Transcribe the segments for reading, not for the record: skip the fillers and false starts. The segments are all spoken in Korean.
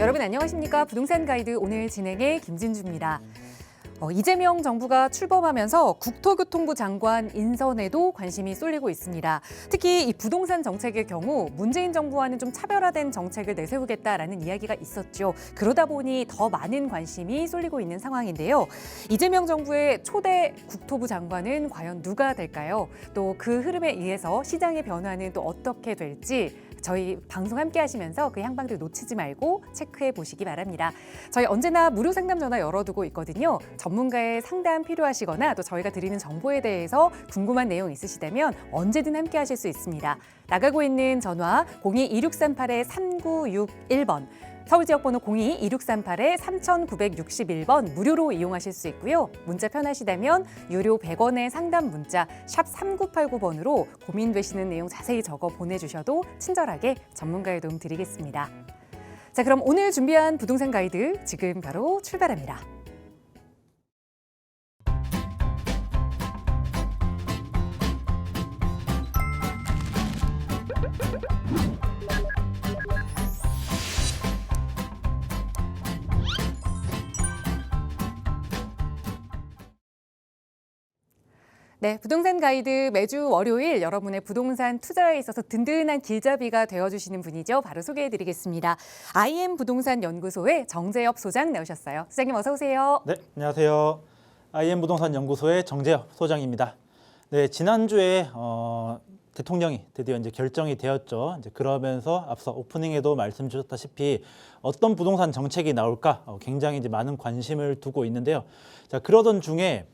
여러분 안녕하십니까? 부동산 가이드 오늘 진행의 김진주입니다. 이재명 정부가 출범하면서 국토교통부 장관 인선에도 관심이 쏠리고 있습니다. 특히 이 부동산 정책의 경우 문재인 정부와는 좀 차별화된 정책을 내세우겠다라는 이야기가 있었죠. 그러다 보니 더 많은 관심이 쏠리고 있는 상황인데요. 이재명 정부의 초대 국토부 장관은 과연 누가 될까요? 또 그 흐름에 의해서 시장의 변화는 또 어떻게 될지 저희 방송 함께 하시면서 그 향방들 놓치지 말고 체크해 보시기 바랍니다. 저희 언제나 무료 상담 전화 열어두고 있거든요. 전문가의 상담 필요하시거나 또 저희가 드리는 정보에 대해서 궁금한 내용 있으시다면 언제든 함께 하실 수 있습니다. 나가고 있는 전화 02-2638-3961번, 서울 지역번호 02-2638-3961번 무료로 이용하실 수 있고요. 문자 편하시다면 유료 100원의 상담 문자 샵 3989번으로 고민되시는 내용 자세히 적어 보내주셔도 친절하게 전문가의 도움 드리겠습니다. 자, 그럼 오늘 준비한 부동산 가이드 지금 바로 출발합니다. 네, 부동산 가이드 매주 월요일 여러분의 부동산 투자에 있어서 든든한 길잡이가 되어주시는 분이죠. 바로 소개해드리겠습니다. IM 부동산 연구소의 정재엽 소장 나오셨어요. 소장님 어서 오세요. 네, 안녕하세요. IM 부동산 연구소의 정재엽 소장입니다. 네, 지난주에 대통령이 드디어 이제 결정이 되었죠. 이제 그러면서 앞서 오프닝에도 말씀 주셨다시피 어떤 부동산 정책이 나올까 굉장히 이제 많은 관심을 두고 있는데요. 자, 그러던 중에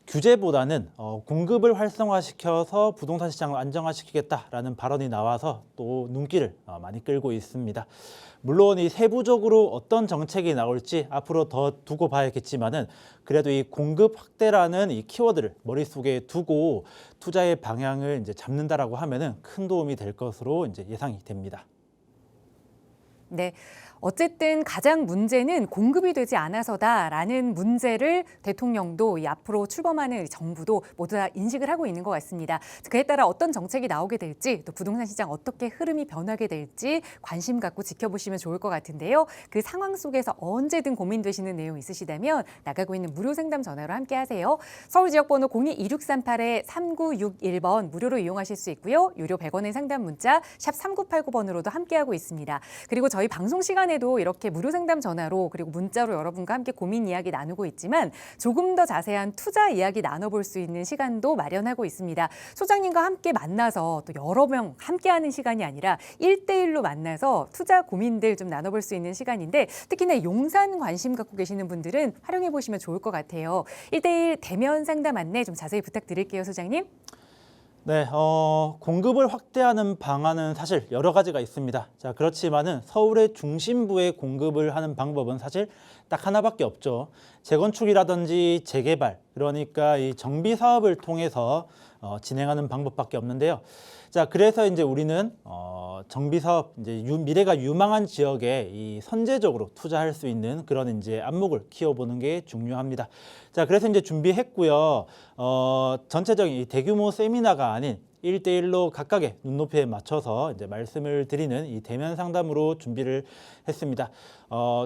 규제보다는 공급을 활성화시켜서 부동산 시장을 안정화시키겠다라는 발언이 나와서 또 눈길을 많이 끌고 있습니다. 물론 이 세부적으로 어떤 정책이 나올지 앞으로 더 두고 봐야겠지만은 그래도 이 공급 확대라는 이 키워드를 머릿속에 두고 투자의 방향을 이제 잡는다라고 하면은 큰 도움이 될 것으로 이제 예상이 됩니다. 네. 어쨌든 가장 문제는 공급이 되지 않아서다라는 문제를 대통령도 이 앞으로 출범하는 정부도 모두 다 인식을 하고 있는 것 같습니다. 그에 따라 어떤 정책이 나오게 될지 또 부동산 시장 어떻게 흐름이 변하게 될지 관심 갖고 지켜보시면 좋을 것 같은데요. 그 상황 속에서 언제든 고민되시는 내용 있으시다면 나가고 있는 무료 상담 전화로 함께 하세요. 서울 지역번호 02-2638-3961번 무료로 이용하실 수 있고요. 유료 100원의 상담 문자 샵 3989번으로도 함께하고 있습니다. 그리고 저희 방송 시간에도 이렇게 무료 상담 전화로 그리고 문자로 여러분과 함께 고민 이야기 나누고 있지만 조금 더 자세한 투자 이야기 나눠볼 수 있는 시간도 마련하고 있습니다. 소장님과 함께 만나서 또 여러 명 함께하는 시간이 아니라 1대1로 만나서 투자 고민들 좀 나눠볼 수 있는 시간인데 특히나 용산 관심 갖고 계시는 분들은 활용해 보시면 좋을 것 같아요. 1대1 대면 상담 안내 좀 자세히 부탁드릴게요, 소장님. 네, 공급을 확대하는 방안은 사실 여러 가지가 있습니다. 자, 그렇지만은 서울의 중심부에 공급을 하는 방법은 사실 딱 하나밖에 없죠. 재건축이라든지 재개발, 그러니까 이 정비 사업을 통해서 진행하는 방법밖에 없는데요. 자, 그래서 이제 우리는 정비 사업 이제 미래가 유망한 지역에 이 선제적으로 투자할 수 있는 그런 이제 안목을 키워보는 게 중요합니다. 자, 그래서 이제 준비했고요. 전체적인 이 대규모 세미나가 아닌 1대1로 각각의 눈높이에 맞춰서 이제 말씀을 드리는 이 대면 상담으로 준비를 했습니다.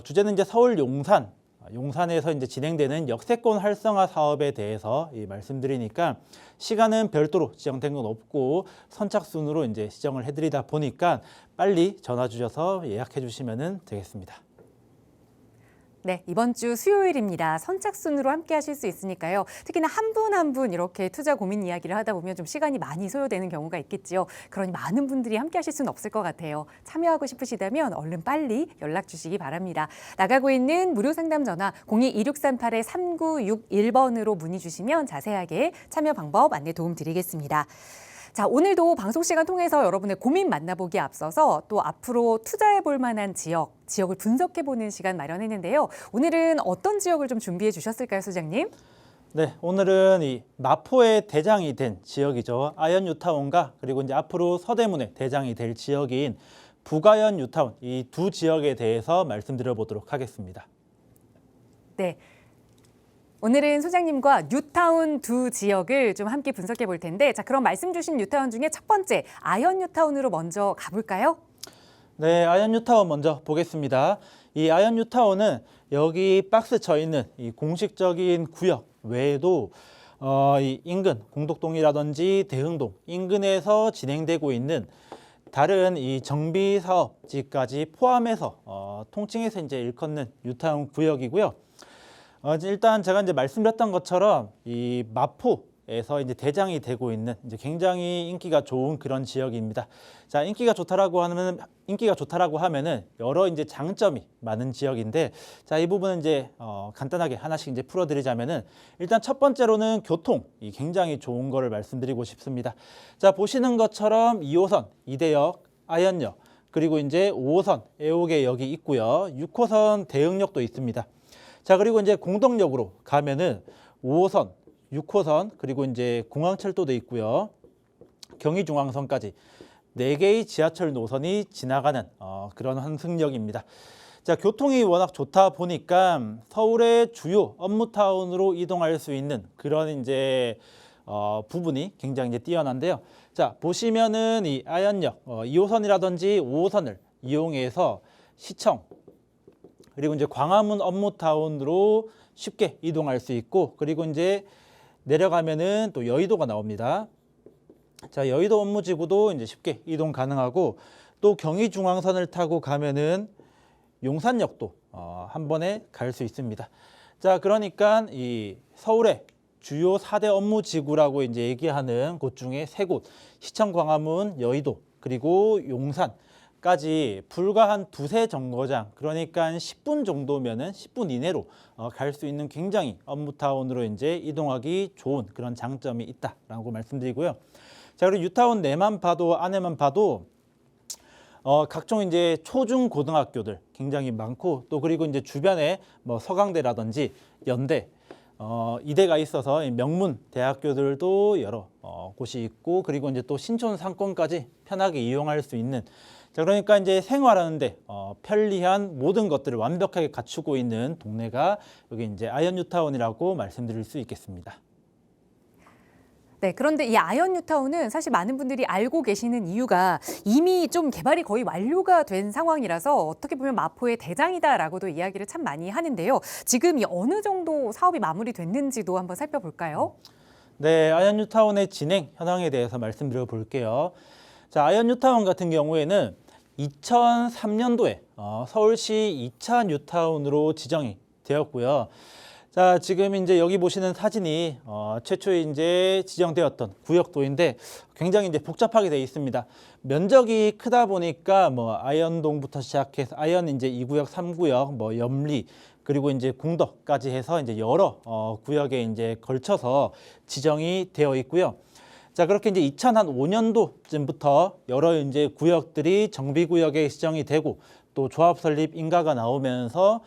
주제는 이제 서울 용산에서 이제 진행되는 역세권 활성화 사업에 대해서 말씀드리니까 시간은 별도로 지정된 건 없고 선착순으로 이제 지정을 해드리다 보니까 빨리 전화 주셔서 예약해 주시면 되겠습니다. 네, 이번 주 수요일입니다. 선착순으로 함께 하실 수 있으니까요. 특히나 한 분 한 분 이렇게 투자 고민 이야기를 하다 보면 좀 시간이 많이 소요되는 경우가 있겠지요. 그러니 많은 분들이 함께 하실 수는 없을 것 같아요. 참여하고 싶으시다면 얼른 빨리 연락 주시기 바랍니다. 나가고 있는 무료 상담 전화 02-2638-3961번으로 문의 주시면 자세하게 참여 방법 안내 도움 드리겠습니다. 자, 오늘도 방송 시간 통해서 여러분의 고민 만나보기에 앞서서 또 앞으로 투자해 볼 만한 지역을 분석해 보는 시간 마련했는데요. 오늘은 어떤 지역을 좀 준비해 주셨을까요, 소장님? 네, 오늘은 이 마포의 대장이 된 지역이죠. 아현 뉴타운과 그리고 이제 앞으로 서대문의 대장이 될 지역인 북아현 뉴타운 이 두 지역에 대해서 말씀드려 보도록 하겠습니다. 네. 오늘은 소장님과 뉴타운 두 지역을 좀 함께 분석해 볼 텐데, 자, 그럼 말씀 주신 뉴타운 중에 첫 번째 아현 뉴타운으로 먼저 가볼까요? 네, 아현 뉴타운 먼저 보겠습니다. 이 아이언 뉴타운은 여기 박스 쳐 있는 이 공식적인 구역 외에도 이 인근 공덕동이라든지 대흥동 인근에서 진행되고 있는 다른 이 정비 사업지까지 포함해서 통칭해서 이제 일컫는 뉴타운 구역이고요. 일단 제가 이제 말씀드렸던 것처럼 이 마포에서 이제 대장이 되고 있는 이제 굉장히 인기가 좋은 그런 지역입니다. 자, 인기가 좋다라고 하면은 여러 이제 장점이 많은 지역인데, 자, 이 부분은 이제 간단하게 하나씩 이제 풀어드리자면은 일단 첫 번째로는 교통이 굉장히 좋은 거를 말씀드리고 싶습니다. 자, 보시는 것처럼 2호선 이대역, 아현역, 그리고 이제 5호선 애옥에역이 있고요. 6호선 대흥역도 있습니다. 자, 그리고 이제 공덕역으로 가면은 5호선, 6호선, 그리고 이제 공항철도도 있고요. 경의중앙선까지 4개의 지하철 노선이 지나가는 그런 환승역입니다. 자, 교통이 워낙 좋다 보니까 서울의 주요 업무타운으로 이동할 수 있는 그런 이제 부분이 굉장히 이제 뛰어난데요. 자, 보시면은 이 아현역 2호선이라든지 5호선을 이용해서 시청, 그리고 이제 광화문 업무타운으로 쉽게 이동할 수 있고, 그리고 이제 내려가면은 또 여의도가 나옵니다. 자, 여의도 업무지구도 이제 쉽게 이동 가능하고, 또 경의중앙선을 타고 가면은 용산역도 한 번에 갈 수 있습니다. 자, 그러니까 이 서울의 주요 4대 업무지구라고 이제 얘기하는 곳 중에 3곳, 시청, 광화문, 여의도, 그리고 용산까지 불과 한 2-3 정거장, 그러니까 10분 정도면은 10분 이내로 갈 수 있는 굉장히 업무타운으로 이제 이동하기 좋은 그런 장점이 있다라고 말씀드리고요. 자, 그리고 뉴타운 내만 봐도 안에만 봐도 각종 이제 초중 고등학교들 굉장히 많고, 또 그리고 이제 주변에 뭐 서강대라든지 연대, 이대가 있어서 명문 대학교들도 여러 곳이 있고, 그리고 이제 또 신촌 상권까지 편하게 이용할 수 있는, 자, 그러니까 이제 생활하는데 편리한 모든 것들을 완벽하게 갖추고 있는 동네가 여기 이제 아이언 뉴타운이라고 말씀드릴 수 있겠습니다. 네, 그런데 이 아이언 뉴타운은 사실 많은 분들이 알고 계시는 이유가 이미 좀 개발이 거의 완료가 된 상황이라서 어떻게 보면 마포의 대장이다라고도 이야기를 참 많이 하는데요. 지금 이 어느 정도 사업이 마무리됐는지도 한번 살펴볼까요? 네, 아이언 뉴타운의 진행 현황에 대해서 말씀드려 볼게요. 자, 아이언 뉴타운 같은 경우에는 2003년도에 서울시 2차 뉴타운으로 지정이 되었고요. 자, 지금 이제 여기 보시는 사진이 최초에 이제 지정되었던 구역도인데 굉장히 이제 복잡하게 되어 있습니다. 면적이 크다 보니까 뭐 아현동부터 시작해서 아현 이제 2구역, 3구역, 뭐 염리, 그리고 이제 공덕까지 해서 이제 여러 구역에 이제 걸쳐서 지정이 되어 있고요. 자, 그렇게 이제 2005년도쯤부터 여러 이제 구역들이 정비구역에 지정이 되고, 또 조합 설립 인가가 나오면서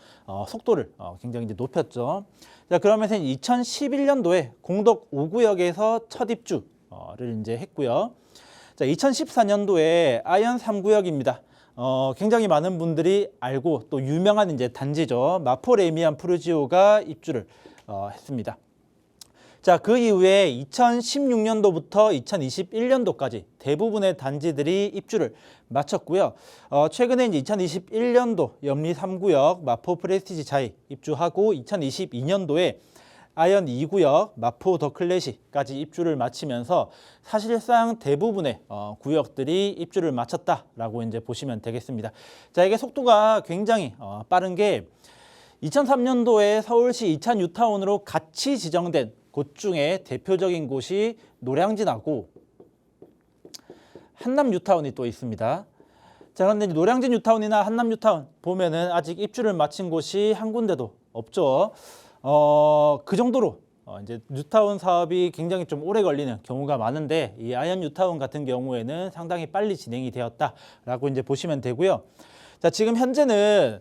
속도를 굉장히 이제 높였죠. 자, 그러면서 2011년도에 공덕 5구역에서 첫 입주를 이제 했고요. 자, 2014년도에 아현 3구역입니다. 굉장히 많은 분들이 알고 또 유명한 이제 단지죠. 마포 레미안 푸르지오가 입주를 했습니다. 자, 그 이후에 2016년도부터 2021년도까지 대부분의 단지들이 입주를 마쳤고요. 최근에 이제 2021년도 염리 3구역 마포 프레스티지 자이 입주하고, 2022년도에 아현 2구역 마포 더 클래식까지 입주를 마치면서 사실상 대부분의 구역들이 입주를 마쳤다라고 이제 보시면 되겠습니다. 자, 이게 속도가 굉장히 빠른 게 2003년도에 서울시 2차 뉴타운으로 같이 지정된 곳 중에 대표적인 곳이 노량진하고 한남 뉴타운이 또 있습니다. 자, 그런데 노량진 뉴타운이나 한남 뉴타운 보면은 아직 입주를 마친 곳이 한 군데도 없죠. 그 정도로 이제 뉴타운 사업이 굉장히 좀 오래 걸리는 경우가 많은데, 이 아이언 뉴타운 같은 경우에는 상당히 빨리 진행이 되었다라고 이제 보시면 되고요. 자, 지금 현재는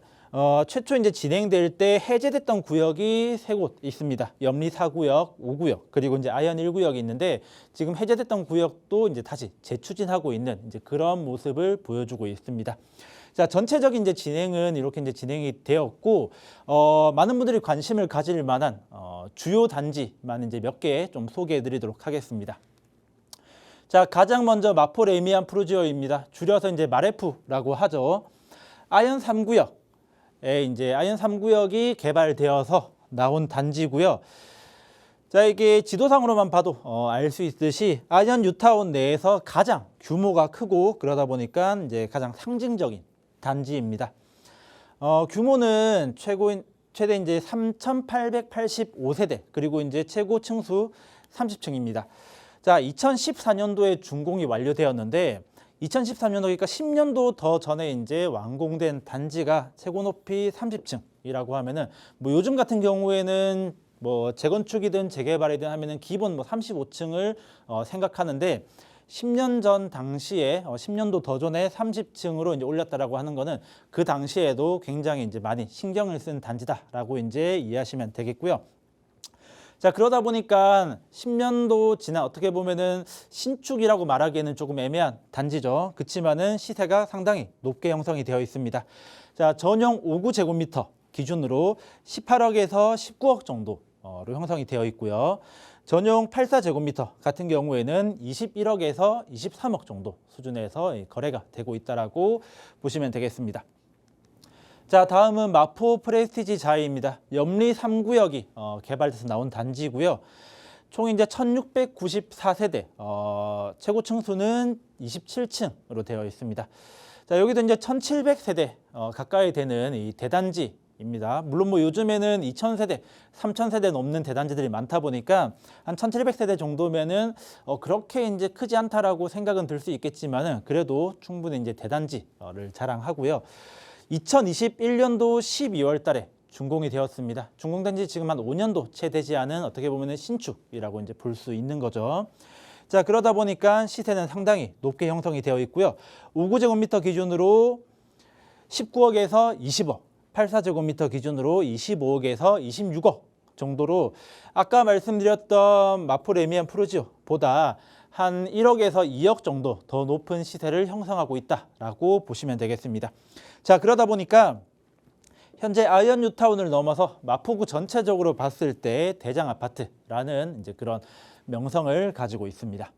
최초 이제 진행될 때 해제됐던 구역이 3곳 있습니다. 염리 4구역, 5구역, 그리고 이제 아현 1구역이 있는데, 지금 해제됐던 구역도 이제 다시 재추진하고 있는 이제 그런 모습을 보여주고 있습니다. 자, 전체적인 이제 진행은 이렇게 이제 진행이 되었고, 많은 분들이 관심을 가질 만한 주요 단지만 이제 몇 개 좀 소개해드리도록 하겠습니다. 자, 가장 먼저 마포 레미안 푸르지오입니다. 줄여서 이제 마레프라고 하죠. 아현 3구역. 이제 아이언 3구역이 개발되어서 나온 단지고요. 자, 이게 지도상으로만 봐도 알 수 있듯이 아이언 뉴타운 내에서 가장 규모가 크고 그러다 보니까 이제 가장 상징적인 단지입니다. 규모는 최대 이제 3,885세대 그리고 이제 최고 층수 30층입니다. 자, 2014년도에 준공이 완료되었는데 2013년도 그러니까 10년도 더 전에 이제 완공된 단지가 최고 높이 30층이라고 하면은 뭐 요즘 같은 경우에는 뭐 재건축이든 재개발이든 하면은 기본 뭐 35층을 생각하는데 10년 전 당시에 10년도 더 전에 30층으로 이제 올렸다라고 하는 거는 그 당시에도 굉장히 이제 많이 신경을 쓴 단지다라고 이제 이해하시면 되겠고요. 자, 그러다 보니까 10년도 지나 어떻게 보면은 신축이라고 말하기에는 조금 애매한 단지죠. 그렇지만은 시세가 상당히 높게 형성이 되어 있습니다. 자, 전용 5구제곱미터 기준으로 18억에서 19억 정도로 형성이 되어 있고요. 전용 84제곱미터 같은 경우에는 21억에서 23억 정도 수준에서 거래가 되고 있다라고 보시면 되겠습니다. 자, 다음은 마포 프레스티지 자이입니다. 염리 3구역이 개발돼서 나온 단지고요. 총 이제 1694세대, 최고 층수는 27층으로 되어 있습니다. 자, 여기도 이제 1700세대 가까이 되는 이 대단지입니다. 물론 뭐 요즘에는 2000세대, 3000세대 넘는 대단지들이 많다 보니까 한 1700세대 정도면은 그렇게 이제 크지 않다라고 생각은 들 수 있겠지만은 그래도 충분히 이제 대단지를 자랑하고요. 2021년도 12월 달에 준공이 되었습니다. 준공된 지 지금 한 5년도 채 되지 않은 어떻게 보면 신축이라고 이제 볼 수 있는 거죠. 자, 그러다 보니까 시세는 상당히 높게 형성이 되어 있고요. 5구제곱미터 기준으로 19억에서 20억, 84제곱미터 기준으로 25억에서 26억 정도로 아까 말씀드렸던 마포 레미안 프루지오보다 한 1억에서 2억 정도 더 높은 시세를 형성하고 있다라고 보시면 되겠습니다. 자, 그러다 보니까 현재 아이언 뉴타운을 넘어서 마포구 전체적으로 봤을 때 대장 아파트라는 이제 그런 명성을 가지고 있습니다.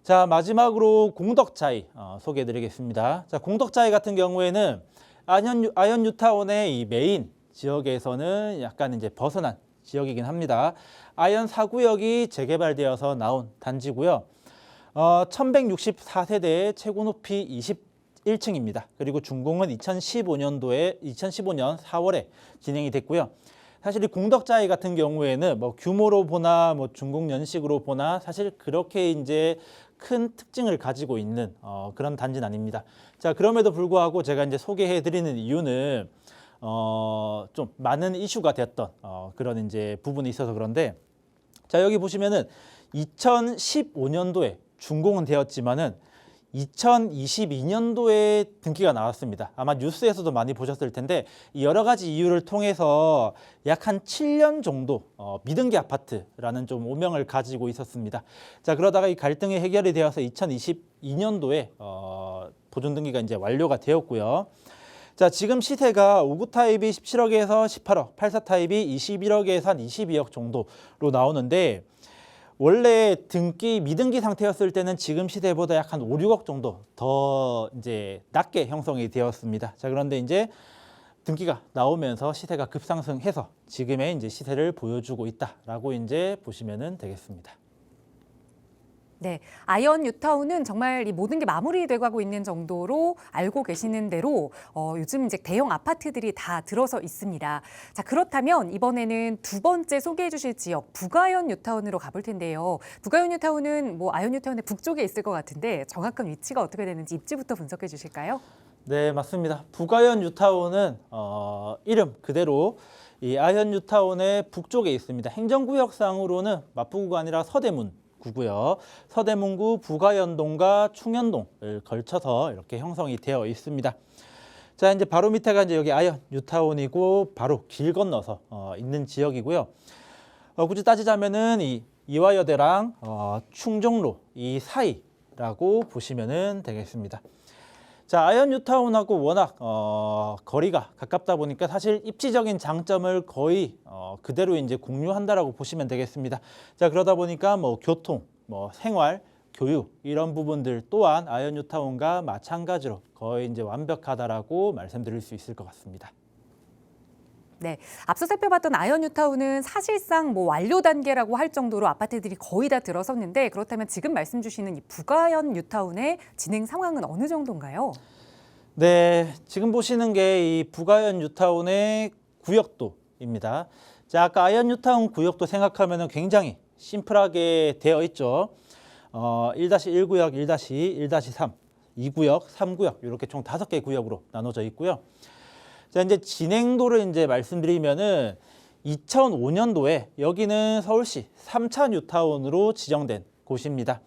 자, 마지막으로 공덕자이 소개해드리겠습니다. 자, 공덕자이 같은 경우에는 아이언 뉴타운의 이 메인 지역에서는 약간 이제 벗어난 지역이긴 합니다. 아이언 4구역이 재개발되어서 나온 단지고요. 1164세대의 최고 높이 21층입니다. 그리고 준공은 2015년 4월에 진행이 됐고요. 사실 이 공덕자이 같은 경우에는 뭐 규모로 보나 뭐 준공 연식으로 보나 사실 그렇게 이제 큰 특징을 가지고 있는 그런 단지는 아닙니다. 자, 그럼에도 불구하고 제가 이제 소개해드리는 이유는 좀 많은 이슈가 되었던 그런 이제 부분이 있어서 그런데, 자, 여기 보시면은 2015년도에 준공은 되었지만은 2022년도에 등기가 나왔습니다. 아마 뉴스에서도 많이 보셨을 텐데 여러 가지 이유를 통해서 약 한 7년 정도 미등기 아파트라는 좀 오명을 가지고 있었습니다. 자, 그러다가 이 갈등이 해결이 되어서 2022년도에 보존 등기가 이제 완료가 되었고요. 자, 지금 시세가 5구 타입이 17억에서 18억, 84 타입이 21억에서 한 22억 정도로 나오는데, 원래 등기 미등기 상태였을 때는 지금 시세보다 약 한 5, 6억 정도 더 이제 낮게 형성이 되었습니다. 자, 그런데 이제 등기가 나오면서 시세가 급상승해서 지금의 이제 시세를 보여주고 있다라고 이제 보시면 되겠습니다. 네, 아이언 뉴타운은 정말 이 모든 게 마무리되고 가고 있는 정도로 알고 계시는 대로 요즘 이제 대형 아파트들이 다 들어서 있습니다. 자, 그렇다면 이번에는 두 번째 소개해 주실 지역 북아이언 뉴타운으로 가볼 텐데요. 북아이언 뉴타운은 뭐 아이언 뉴타운의 북쪽에 있을 것 같은데 정확한 위치가 어떻게 되는지 입지부터 분석해 주실까요? 네, 맞습니다. 북아이언 뉴타운은 이름 그대로 이 아이언 뉴타운의 북쪽에 있습니다. 행정구역상으로는 마포구가 아니라 서대문 구고요. 서대문구 북아현동과 충현동을 걸쳐서 이렇게 형성이 되어 있습니다. 자, 이제 바로 밑에가 이제 여기 아이언 뉴타운이고 바로 길 건너서 있는 지역이고요. 굳이 따지자면은 이 이화여대랑 충정로 이 사이라고 보시면은 되겠습니다. 자, 아이언 뉴타운하고 워낙 거리가 가깝다 보니까 사실 입지적인 장점을 거의 그대로 이제 공유한다라고 보시면 되겠습니다. 자, 그러다 보니까 뭐 교통, 뭐 생활, 교육 이런 부분들 또한 아이언 뉴타운과 마찬가지로 거의 이제 완벽하다라고 말씀드릴 수 있을 것 같습니다. 네, 앞서 살펴봤던 아현 뉴타운은 사실상 뭐 완료 단계라고 할 정도로 아파트들이 거의 다 들어섰는데 그렇다면 지금 말씀 주시는 이 북아현 뉴타운의 진행 상황은 어느 정도인가요? 네, 지금 보시는 게 이 북아현 뉴타운의 구역도입니다. 자, 아까 아현 뉴타운 구역도 생각하면 굉장히 심플하게 되어 있죠. 1-1구역, 1-2, 1-3, 2구역, 3구역 이렇게 총 5개 구역으로 나눠져 있고요. 자, 이제 진행도를 이제 말씀드리면은 2005년도에 여기는 서울시 3차 뉴타운으로 지정된 곳입니다.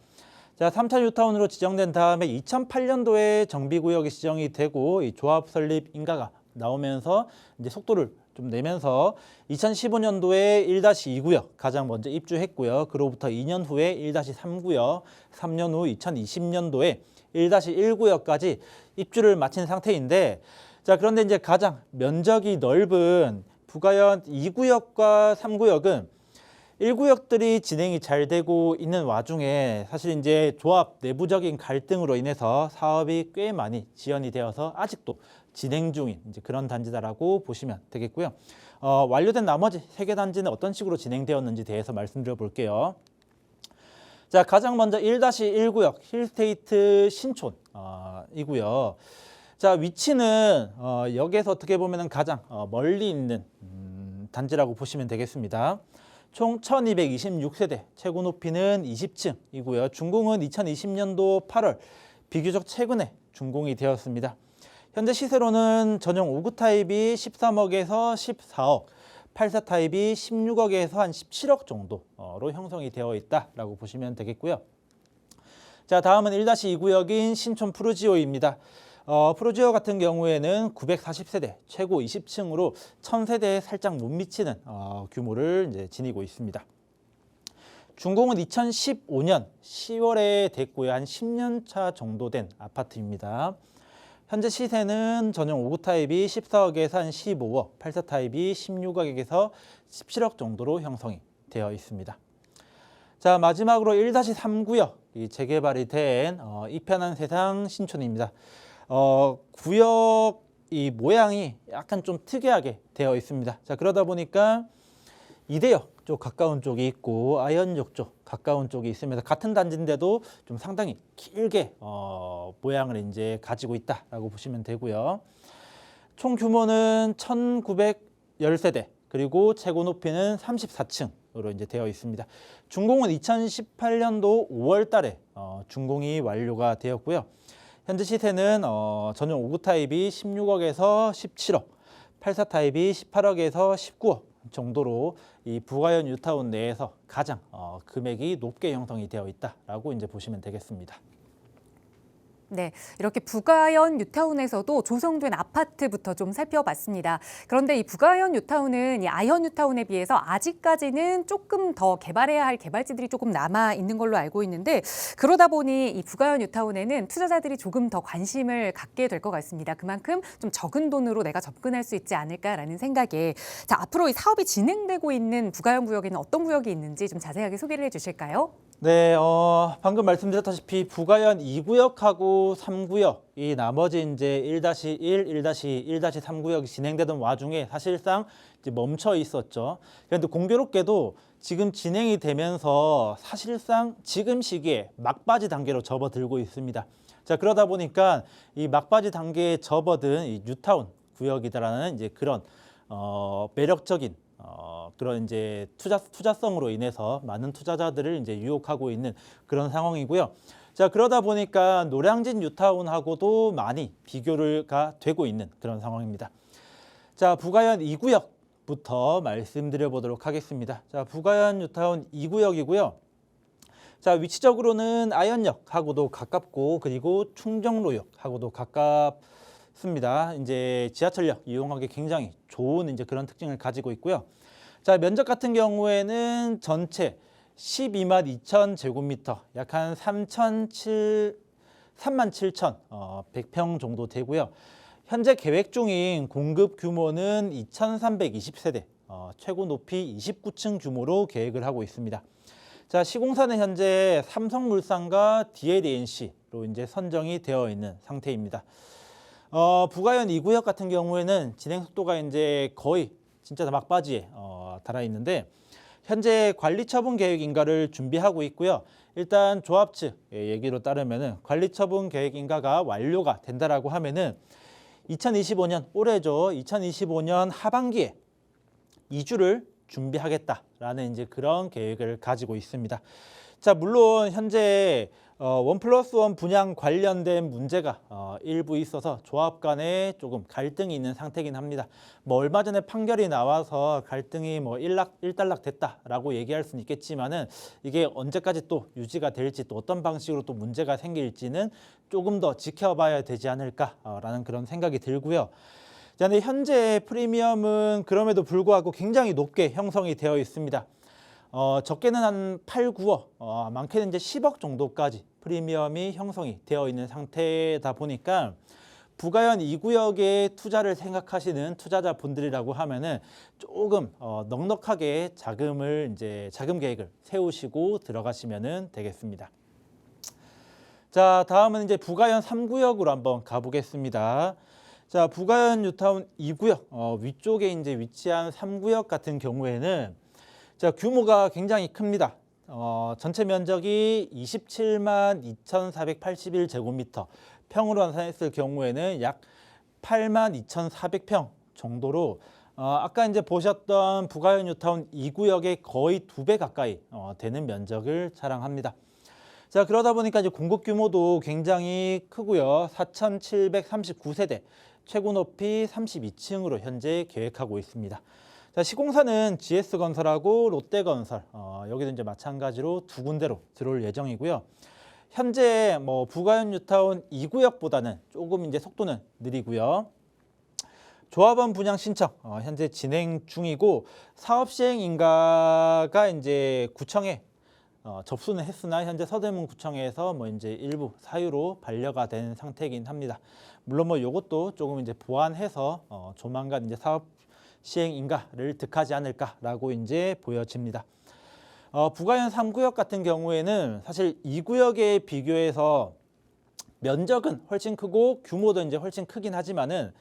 자, 3차 뉴타운으로 지정된 다음에 2008년도에 정비구역이 지정이 되고 이 조합 설립 인가가 나오면서 이제 속도를 좀 내면서 2015년도에 1-2구역 가장 먼저 입주했고요. 그로부터 2년 후에 1-3구역, 3년 후 2020년도에 1-1구역까지 입주를 마친 상태인데 자, 그런데 이제 가장 면적이 넓은 북아현 2구역과 3구역은 1구역들이 진행이 잘 되고 있는 와중에 사실 이제 조합 내부적인 갈등으로 인해서 사업이 꽤 많이 지연이 되어서 아직도 진행 중인 이제 그런 단지다라고 보시면 되겠고요. 완료된 나머지 3개 단지는 어떤 식으로 진행되었는지 대해서 말씀드려 볼게요. 자, 가장 먼저 1-1구역 힐스테이트 신촌이고요. 자, 위치는 역에서 어떻게 보면 가장 멀리 있는 단지라고 보시면 되겠습니다. 총 1226세대, 최고 높이는 20층이고요. 준공은 2020년도 8월, 비교적 최근에 준공이 되었습니다. 현재 시세로는 전용 5구 타입이 13억에서 14억, 84 타입이 16억에서 한 17억 정도로 형성이 되어 있다라고 보시면 되겠고요. 자, 다음은 1-2구역인 신촌 푸르지오입니다. 프로지오 같은 경우에는 940세대, 최고 20층으로 1000세대에 살짝 못 미치는 규모를 이제 지니고 있습니다. 준공은 2015년 10월에 됐고요. 한 10년 차 정도 된 아파트입니다. 현재 시세는 전용 5구 타입이 14억에서 한 15억, 84 타입이 16억에서 17억 정도로 형성이 되어 있습니다. 자, 마지막으로 1-3구역, 재개발이 된 이편한 세상 신촌입니다. 구역 이 모양이 약간 좀 특이하게 되어 있습니다. 자, 그러다 보니까 이대역 쪽 가까운 쪽이 있고 아현역 쪽 가까운 쪽이 있으면서 같은 단지인데도 좀 상당히 길게 모양을 이제 가지고 있다라고 보시면 되고요. 총 규모는 1910세대 그리고 최고 높이는 34층으로 이제 되어 있습니다. 준공은 2018년도 5월 달에 준공이 완료가 되었고요. 현재 시세는 전용 5구 타입이 16억에서 17억, 84 타입이 18억에서 19억 정도로 이 북아현 뉴타운 내에서 가장 금액이 높게 형성이 되어 있다라고 이제 보시면 되겠습니다. 네, 이렇게 북아현 뉴타운에서도 조성된 아파트부터 좀 살펴봤습니다. 그런데 이 북아현 뉴타운은 이 아현 뉴타운에 비해서 아직까지는 조금 더 개발해야 할 개발지들이 조금 남아 있는 걸로 알고 있는데 그러다 보니 이 북아현 뉴타운에는 투자자들이 조금 더 관심을 갖게 될 것 같습니다. 그만큼 좀 적은 돈으로 내가 접근할 수 있지 않을까라는 생각에 자, 앞으로 이 사업이 진행되고 있는 북아현 구역에는 어떤 구역이 있는지 좀 자세하게 소개를 해주실까요? 네, 방금 말씀드렸다시피 북아현 2구역하고 3구역, 이 나머지 이제 1-1, 1-2, 1-3구역이 진행되던 와중에 사실상 이제 멈춰 있었죠. 그런데 공교롭게도 지금 진행이 되면서 사실상 지금 시기에 막바지 단계로 접어들고 있습니다. 자, 그러다 보니까 이 막바지 단계에 접어든 이 뉴타운 구역이다라는 이제 그런 매력적인 그런 이제 투자성으로 인해서 많은 투자자들을 이제 유혹하고 있는 그런 상황이고요. 자, 그러다 보니까 노량진 뉴타운하고도 많이 비교가 되고 있는 그런 상황입니다. 자, 북아현 2구역부터 말씀드려 보도록 하겠습니다. 자, 북아현 뉴타운 2구역이고요. 자, 위치적으로는 아현역하고도 가깝고 그리고 충정로역하고도 가깝습니다. 이제 지하철역 이용하기 굉장히 좋은 이제 그런 특징을 가지고 있고요. 자, 면적 같은 경우에는 전체 12만 2천 제곱미터, 약 한 37,100평 정도 되고요. 현재 계획 중인 공급 규모는 2,320세대, 최고 높이 29층 규모로 계획을 하고 있습니다. 자, 시공사는 현재 삼성물산과 DLENC로 이제 선정이 되어 있는 상태입니다. 북아현 2구역 같은 경우에는 진행 속도가 이제 거의 진짜 다 막바지에 달아 있는데 현재 관리처분 계획인가를 준비하고 있고요. 일단 조합 측의 얘기로 따르면은 관리처분 계획인가가 완료가 된다라고 하면은 2025년 올해죠. 2025년 하반기에 이주를 준비하겠다라는 이제 그런 계획을 가지고 있습니다. 자, 물론 현재 1+1 분양 관련된 문제가 일부 있어서 조합 간에 조금 갈등이 있는 상태이긴 합니다. 뭐 얼마 전에 판결이 나와서 갈등이 뭐 일단락 됐다라고 얘기할 수는 있겠지만은 이게 언제까지 또 유지가 될지 또 어떤 방식으로 또 문제가 생길지는 조금 더 지켜봐야 되지 않을까라는 그런 생각이 들고요. 자, 근데 현재 프리미엄은 그럼에도 불구하고 굉장히 높게 형성이 되어 있습니다. 적게는 한 8, 9억, 많게는 이제 10억 정도까지 프리미엄이 형성이 되어 있는 상태다 보니까 부가현 2구역에 투자를 생각하시는 투자자분들이라고 하면은 조금 넉넉하게 자금 계획을 세우시고 들어가시면은 되겠습니다. 자, 다음은 이제 부가현 3구역으로 한번 가보겠습니다. 자, 부가현 뉴타운 2구역 위쪽에 이제 위치한 3구역 같은 경우에는 자, 규모가 굉장히 큽니다. 전체 면적이 27만 2,481제곱미터, 평으로 환산했을 경우에는 약 8만 2,400평 정도로 아까 이제 보셨던 부가현 뉴타운 2구역의 거의 2배 가까이 되는 면적을 자랑합니다. 자, 그러다 보니까 이제 공급 규모도 굉장히 크고요. 4,739세대, 최고 높이 32층으로 현재 계획하고 있습니다. 자, 시공사는 GS건설하고 롯데건설, 여기도 이제 마찬가지로 두 군데로 들어올 예정이고요. 현재 뭐 부가현 뉴타운 2구역보다는 조금 이제 속도는 느리고요. 조합원 분양 신청 현재 진행 중이고 사업 시행 인가가 이제 구청에 접수는 했으나 현재 서대문 구청에서 뭐 이제 일부 사유로 반려가 된 상태이긴 합니다. 물론 뭐 이것도 조금 이제 보완해서 조만간 이제 사업 시행 인가를 득하지 않을까라고 이제 보여집니다. 부가현 3구역 같은 경우에는 사실 2구역에 비교해서 면적은 훨씬 크고 규모도 이제 훨씬 크긴 하지만은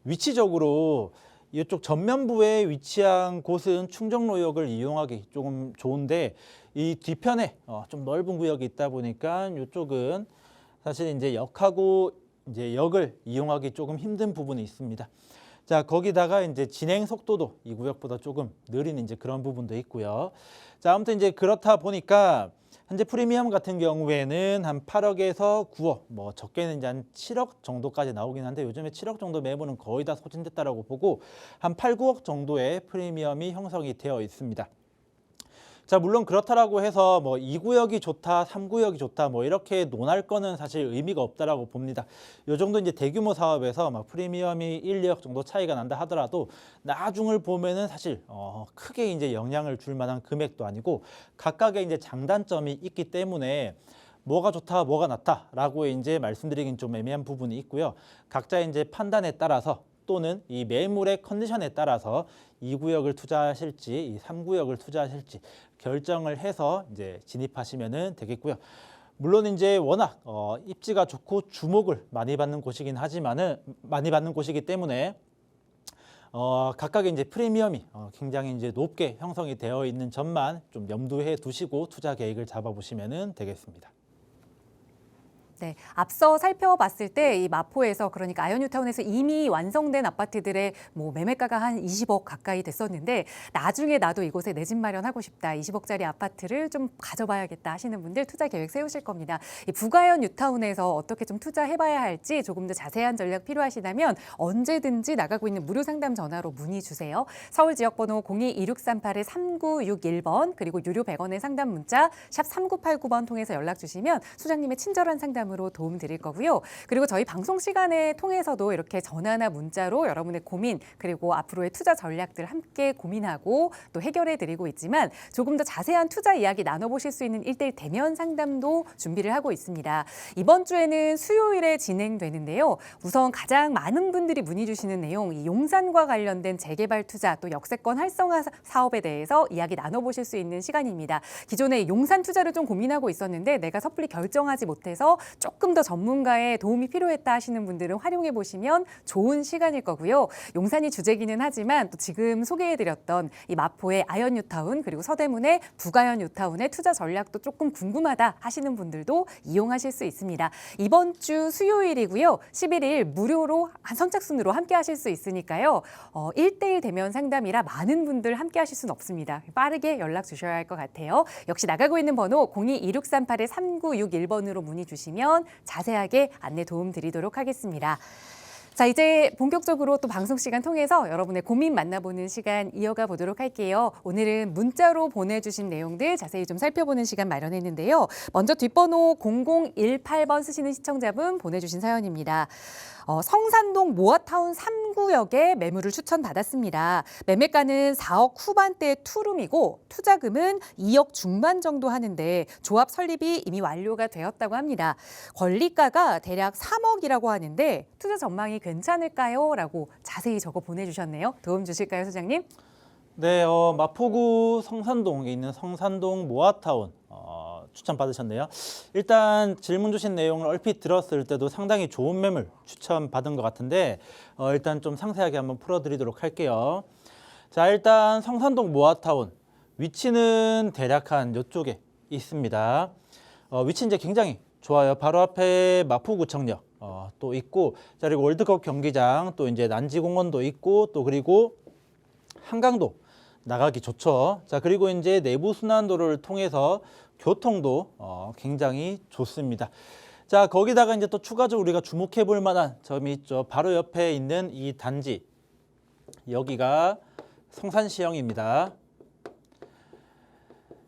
위치적으로 이쪽 전면부에 위치한 곳은 충정로역을 이용하기 조금 좋은데 이 뒤편에 좀 넓은 구역이 있다 보니까 이쪽은 사실 이제 역하고 이제 역을 이용하기 조금 힘든 부분이 있습니다. 자, 거기다가 이제 진행 속도도 이 구역보다 조금 느린 이제 그런 부분도 있고요. 자, 아무튼 이제 그렇다 보니까 현재 프리미엄 같은 경우에는 한 8억에서 9억, 뭐 적게는 이제 한 7억 정도까지 나오긴 한데 요즘에 7억 정도 매물은 거의 다 소진됐다라고 보고 한 8, 9억 정도의 프리미엄이 형성이 되어 있습니다. 자, 물론 그렇다라고 해서 뭐 2구역이 좋다, 3구역이 좋다 뭐 이렇게 논할 거는 사실 의미가 없다라고 봅니다. 요 정도 이제 대규모 사업에서 막 프리미엄이 1, 2억 정도 차이가 난다 하더라도 나중을 보면은 사실 크게 이제 영향을 줄 만한 금액도 아니고 각각의 이제 장단점이 있기 때문에 뭐가 좋다, 뭐가 낫다라고 이제 말씀드리긴 좀 애매한 부분이 있고요. 각자의 이제 판단에 따라서 또는 이 매물의 컨디션에 따라서 2구역을 투자하실지, 이 3구역을 투자하실지 결정을 해서 이제 진입하시면 되겠고요. 물론 이제 워낙 입지가 좋고 주목을 많이 받는 곳이긴 하지만은 많이 받는 곳이기 때문에 각각의 이제 프리미엄이 굉장히 이제 높게 형성이 되어 있는 점만 좀 염두해 두시고 투자 계획을 잡아보시면 되겠습니다. 네, 앞서 살펴봤을 때 이 마포에서 그러니까 아이언뉴타운에서 이미 완성된 아파트들의 뭐 매매가가 한 20억 가까이 됐었는데 나중에 나도 이곳에 내 집 마련하고 싶다, 20억짜리 아파트를 좀 가져봐야겠다 하시는 분들 투자 계획 세우실 겁니다. 이 부가현 뉴타운에서 어떻게 좀 투자해봐야 할지 조금 더 자세한 전략 필요하시다면 언제든지 나가고 있는 무료 상담 전화로 문의 주세요. 서울 지역번호 02-2638-3961번 그리고 유료 100원의 상담 문자 샵 3989번 통해서 연락 주시면 소장님의 친절한 상담 으로 도움 드릴 거고요. 그리고 저희 방송 시간에 통해서도 이렇게 전화나 문자로 여러분의 고민 그리고 앞으로의 투자 전략들 함께 고민하고 또 해결해 드리고 있지만 조금 더 자세한 투자 이야기 나눠보실 수 있는 1:1 대면 상담도 준비를 하고 있습니다. 이번 주에는 수요일에 진행되는데요. 우선 가장 많은 분들이 문의 주시는 내용, 이 용산과 관련된 재개발 투자 또 역세권 활성화 사업에 대해서 이야기 나눠보실 수 있는 시간입니다. 기존에 용산 투자를 좀 고민하고 있었는데 내가 섣불리 결정하지 못해서 조금 더 전문가의 도움이 필요했다 하시는 분들은 활용해 보시면 좋은 시간일 거고요. 용산이 주제기는 하지만 또 지금 소개해드렸던 이 마포의 아현 뉴타운 그리고 서대문의 북아현 뉴타운의 투자 전략도 조금 궁금하다 하시는 분들도 이용하실 수 있습니다. 이번 주 수요일이고요. 11일 무료로 선착순으로 함께 하실 수 있으니까요. 1대1 대면 상담이라 많은 분들 함께 하실 수는 없습니다. 빠르게 연락 주셔야 할 것 같아요. 역시 나가고 있는 번호 02-2638-3961번으로 문의 주시면 자세하게 안내 도움 드리도록 하겠습니다. 자, 이제 본격적으로 또 방송 시간 통해서 여러분의 고민 만나보는 시간 이어가 보도록 할게요. 오늘은 문자로 보내주신 내용들 자세히 좀 살펴보는 시간 마련했는데요. 먼저 뒷번호 0018번 쓰시는 시청자분 보내주신 사연입니다. 성산동 모아타운 3구역에 매물을 추천받았습니다. 매매가는 4억 후반대 투룸이고 투자금은 2억 중반 정도 하는데 조합 설립이 이미 완료가 되었다고 합니다. 권리가가 대략 3억이라고 하는데 투자 전망이 괜찮을까요? 라고 자세히 적어 보내주셨네요. 도움 주실까요, 소장님? 네, 마포구 성산동에 있는 성산동 모아타운 추천받으셨네요. 일단 질문 주신 내용을 얼핏 들었을 때도 상당히 좋은 매물 추천받은 것 같은데 일단 좀 상세하게 한번 풀어드리도록 할게요. 자, 일단 성산동 모아타운 위치는 대략 한 이쪽에 있습니다. 위치 이제 굉장히 좋아요. 바로 앞에 마포구청역 또 있고, 자, 그리고 월드컵 경기장 또 이제 난지공원도 있고 또 그리고 한강도 나가기 좋죠. 자, 그리고 이제 내부 순환도로를 통해서 교통도 굉장히 좋습니다. 자, 거기다가 이제 또 추가적으로 우리가 주목해 볼 만한 점이 있죠. 바로 옆에 있는 이 단지, 여기가 성산시형입니다.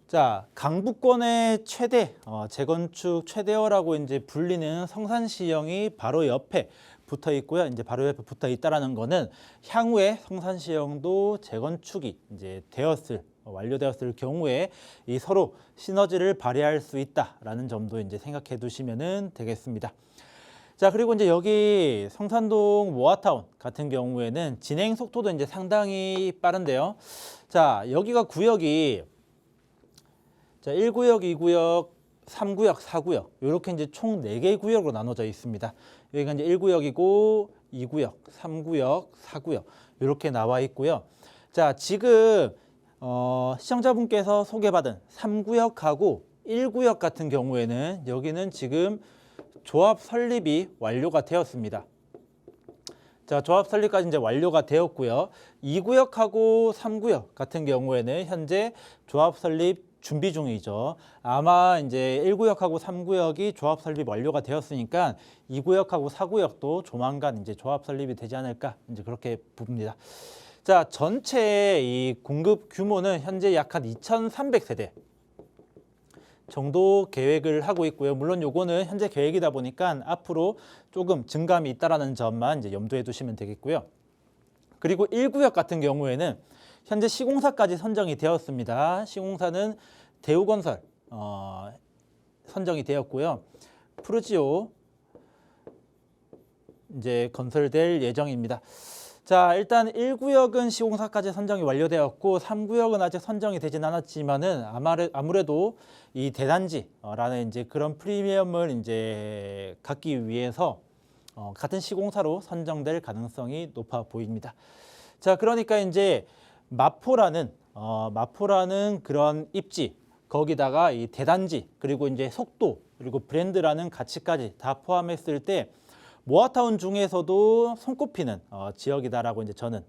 자, 강북권의 최대 재건축 최대어라고 이제 불리는 성산시형이 바로 옆에 붙어 있고요. 이제 바로 옆에 붙어 있다라는 거는 향후에 성산시형도 재건축이 이제 완료되었을 경우에 이 서로 시너지를 발휘할 수 있다라는 점도 이제 생각해 두시면은 되겠습니다. 자, 그리고 이제 여기 성산동 모아타운 같은 경우에는 진행 속도도 이제 상당히 빠른데요. 자, 여기가 구역이 1구역, 2구역, 3구역, 4구역 이렇게 이제 총 4개의 구역으로 나눠져 있습니다. 여기가 이제 1구역이고 2구역, 3구역, 4구역 이렇게 나와 있고요. 자, 지금 시청자분께서 소개받은 3구역하고 1구역 같은 경우에는 여기는 지금 조합 설립이 완료가 되었습니다. 자, 조합 설립까지 이제 완료가 되었고요. 2구역하고 3구역 같은 경우에는 현재 조합 설립 준비 중이죠. 아마 이제 1구역하고 3구역이 조합 설립 완료가 되었으니까 2구역하고 4구역도 조만간 이제 조합 설립이 되지 않을까 이제 그렇게 봅니다. 자, 전체 이 공급 규모는 현재 약 한 2,300세대 정도 계획을 하고 있고요. 물론 요거는 현재 계획이다 보니까 앞으로 조금 증감이 있다라는 점만 이제 염두에 두시면 되겠고요. 그리고 1구역 같은 경우에는 현재 시공사까지 선정이 되었습니다. 시공사는 대우건설 선정이 되었고요. 푸르지오 이제 건설될 예정입니다. 자, 일단 1구역은 시공사까지 선정이 완료되었고 3구역은 아직 선정이 되진 않았지만은 아무래도 이 대단지라는 이제 그런 프리미엄을 이제 갖기 위해서 같은 시공사로 선정될 가능성이 높아 보입니다. 자, 그러니까 이제 마포라는 그런 입지, 거기다가 이 대단지, 그리고 이제 속도, 그리고 브랜드라는 가치까지 다 포함했을 때 모아타운 중에서도 손꼽히는 지역이다라고 이제 저는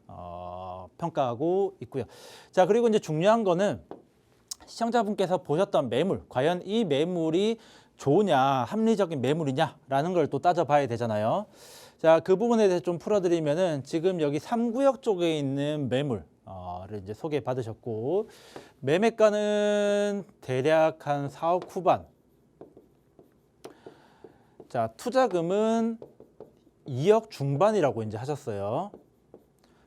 평가하고 있고요. 자, 그리고 이제 중요한 거는 시청자분께서 보셨던 매물, 과연 이 매물이 좋으냐, 합리적인 매물이냐라는 걸 또 따져봐야 되잖아요. 자, 그 부분에 대해서 좀 풀어드리면은 지금 여기 3구역 쪽에 있는 매물을 이제 소개받으셨고, 매매가는 대략 한 4억 후반. 자, 투자금은 2억 중반이라고 이제 하셨어요.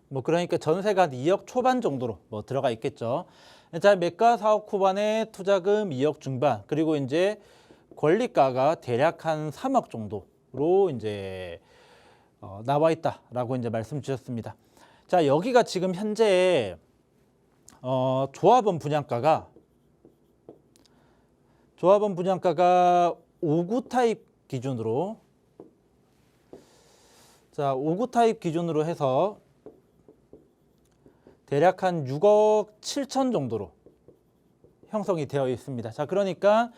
뭐 그러니까 전세가 한 2억 초반 정도로 뭐 들어가 있겠죠. 자, 매가 4억 후반에 투자금 2억 중반, 그리고 이제 권리가가 대략 한 3억 정도로 이제 나와 있다라고 이제 말씀 주셨습니다. 자, 여기가 지금 현재 조합원 분양가가 5구 타입 기준으로, 자 5구 타입 기준으로 해서 대략 한 6억 7천 정도로 형성이 되어 있습니다. 자 그러니까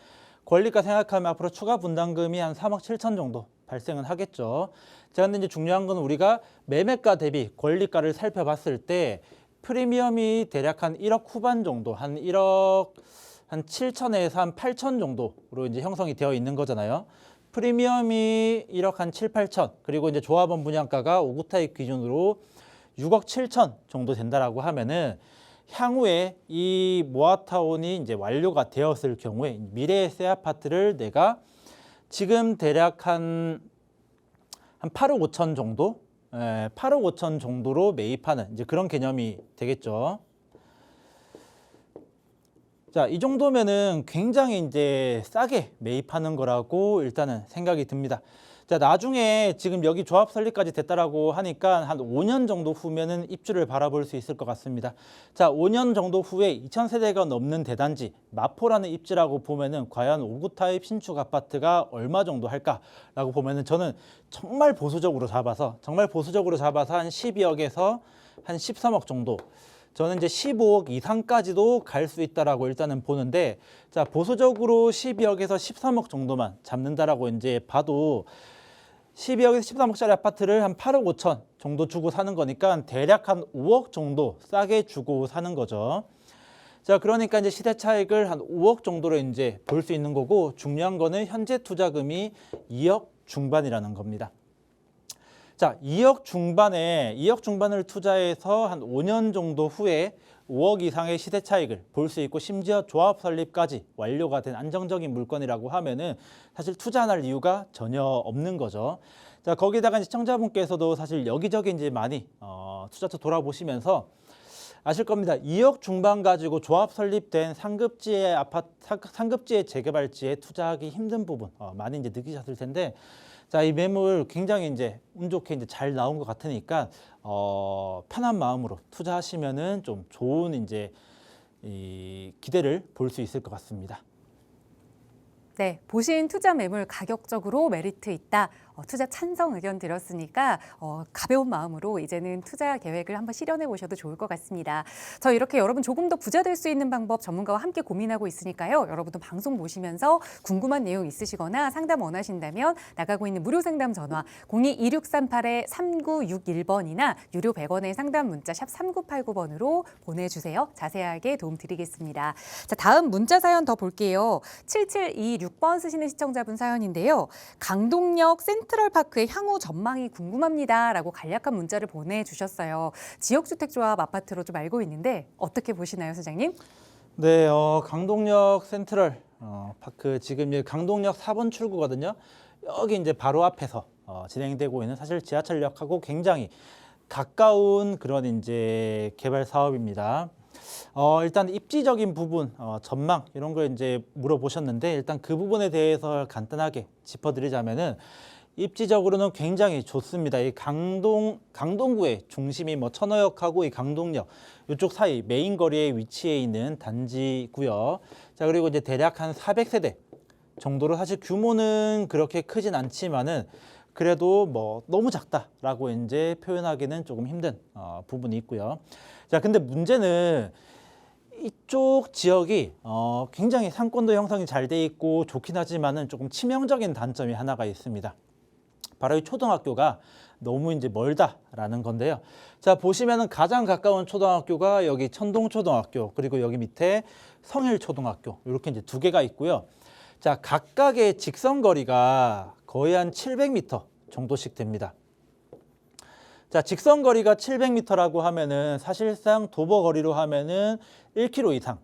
권리가 생각하면 앞으로 추가 분담금이 한 3억 7천 정도 발생은 하겠죠. 자 근데 이제 중요한 건 우리가 매매가 대비 권리가를 살펴봤을 때 프리미엄이 대략 한 1억 후반 정도, 한 1억 한 7천에서 한 8천 정도로 이제 형성이 되어 있는 거잖아요. 프리미엄이 1억 한 7, 8천, 그리고 이제 조합원 분양가가 5구 타입 기준으로 6억 7천 정도 된다라고 하면은 향후에 이 모아타운이 이제 완료가 되었을 경우에 미래의 새 아파트를 내가 지금 대략 한 8억 5천 정도, 8억 5천 정도로 매입하는 이제 그런 개념이 되겠죠. 자, 이 정도면은 굉장히 이제 싸게 매입하는 거라고 일단은 생각이 듭니다. 자, 나중에 지금 여기 조합 설립까지 됐다라고 하니까 한 5년 정도 후면은 입주를 바라볼 수 있을 것 같습니다. 자, 5년 정도 후에 2,000세대가 넘는 대단지 마포라는 입지라고 보면은 과연 5구 타입 신축 아파트가 얼마 정도 할까라고 보면은 저는 정말 보수적으로 잡아서 한 12억에서 한 13억 정도. 저는 이제 15억 이상까지도 갈 수 있다라고 일단은 보는데, 자 보수적으로 12억에서 13억 정도만 잡는다라고 이제 봐도 12억에서 13억짜리 아파트를 한 8억 5천 정도 주고 사는 거니까 대략 한 5억 정도 싸게 주고 사는 거죠. 자 그러니까 이제 시세 차익을 한 5억 정도로 이제 볼 수 있는 거고, 중요한 거는 현재 투자금이 2억 중반이라는 겁니다. 자, 2억 중반을 투자해서 한 5년 정도 후에 5억 이상의 시세 차익을 볼 수 있고, 심지어 조합 설립까지 완료가 된 안정적인 물건이라고 하면은 사실 투자할 이유가 전혀 없는 거죠. 자, 거기다가 시청자분께서도 사실 여기저기 이제 많이 투자처 돌아보시면서 아실 겁니다. 2억 중반 가지고 조합 설립된 상급지의 아파트, 상급지의 재개발지에 투자하기 힘든 부분 많이 이제 느끼셨을 텐데, 자, 이 매물 굉장히 이제 운 좋게 이제 잘 나온 것 같으니까 편한 마음으로 투자하시면은 좀 좋은 이제 이 기대를 볼 수 있을 것 같습니다. 네, 보신 투자 매물 가격적으로 메리트 있다. 투자 찬성 의견 들었으니까 가벼운 마음으로 이제는 투자 계획을 한번 실현해 보셔도 좋을 것 같습니다. 저 이렇게 여러분 조금 더 부자 될 수 있는 방법 전문가와 함께 고민하고 있으니까요. 여러분도 방송 보시면서 궁금한 내용 있으시거나 상담 원하신다면 나가고 있는 무료 상담 전화 02-2638-3961번이나 유료 100원의 상담 문자 샵 3989번으로 보내주세요. 자세하게 도움 드리겠습니다. 자, 다음 문자 사연 더 볼게요. 7726번 쓰시는 시청자분 사연인데요. 강동역 센트럴파크의 향후 전망이 궁금합니다라고 간략한 문자를 보내주셨어요. 지역주택조합 아파트로 좀 알고 있는데 어떻게 보시나요, 소장님? 네, 강동역 센트럴 파크 지금 강동역 4번 출구거든요. 여기 이제 바로 앞에서 진행되고 있는 사실 지하철역하고 굉장히 가까운 그런 이제 개발 사업입니다. 일단 입지적인 부분, 전망 이런 걸 이제 물어보셨는데, 일단 그 부분에 대해서 간단하게 짚어드리자면은 입지적으로는 굉장히 좋습니다. 이 강동구의 중심이 천호역하고 이 강동역 이쪽 사이 메인 거리에 위치해 있는 단지고요. 자 그리고 이제 대략 한 400세대 정도로, 사실 규모는 그렇게 크진 않지만은 그래도 너무 작다라고 이제 표현하기는 조금 힘든 부분이 있고요. 자 근데 문제는 이쪽 지역이 굉장히 상권도 형성이 잘 돼 있고 좋긴 하지만은 조금 치명적인 단점이 하나가 있습니다. 바로 이 초등학교가 너무 이제 멀다라는 건데요. 자 보시면은 가장 가까운 초등학교가 여기 천동초등학교, 그리고 여기 밑에 성일초등학교, 이렇게 이제 두 개가 있고요. 자 각각의 직선 거리가 거의 한 700m 정도씩 됩니다. 자 직선 거리가 700m라고 하면은 사실상 도보 거리로 하면은 1km 이상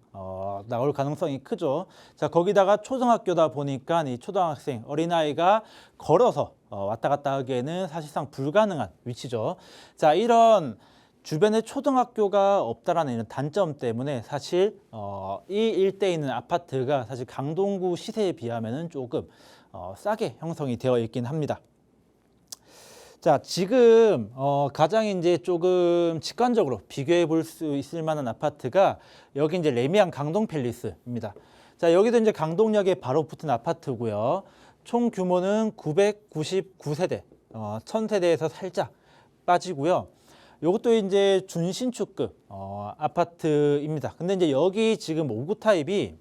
나올 가능성이 크죠. 자 거기다가 초등학교다 보니까 이 초등학생 어린아이가 걸어서 왔다 갔다 하기에는 사실상 불가능한 위치죠. 자 이런 주변에 초등학교가 없다라는 이런 단점 때문에 사실 이 일대에 있는 아파트가 사실 강동구 시세에 비하면은 조금 싸게 형성이 되어 있긴 합니다. 자 지금 가장 이제 조금 직관적으로 비교해 볼 수 있을 만한 아파트가 여기 이제 레미안 강동 팰리스입니다. 자 여기도 이제 강동역에 바로 붙은 아파트고요. 총 규모는 999세대, 1000세대에서 살짝 빠지고요. 이것도 이제 준신축급 아파트입니다. 근데 이제 여기 지금 5구 타입이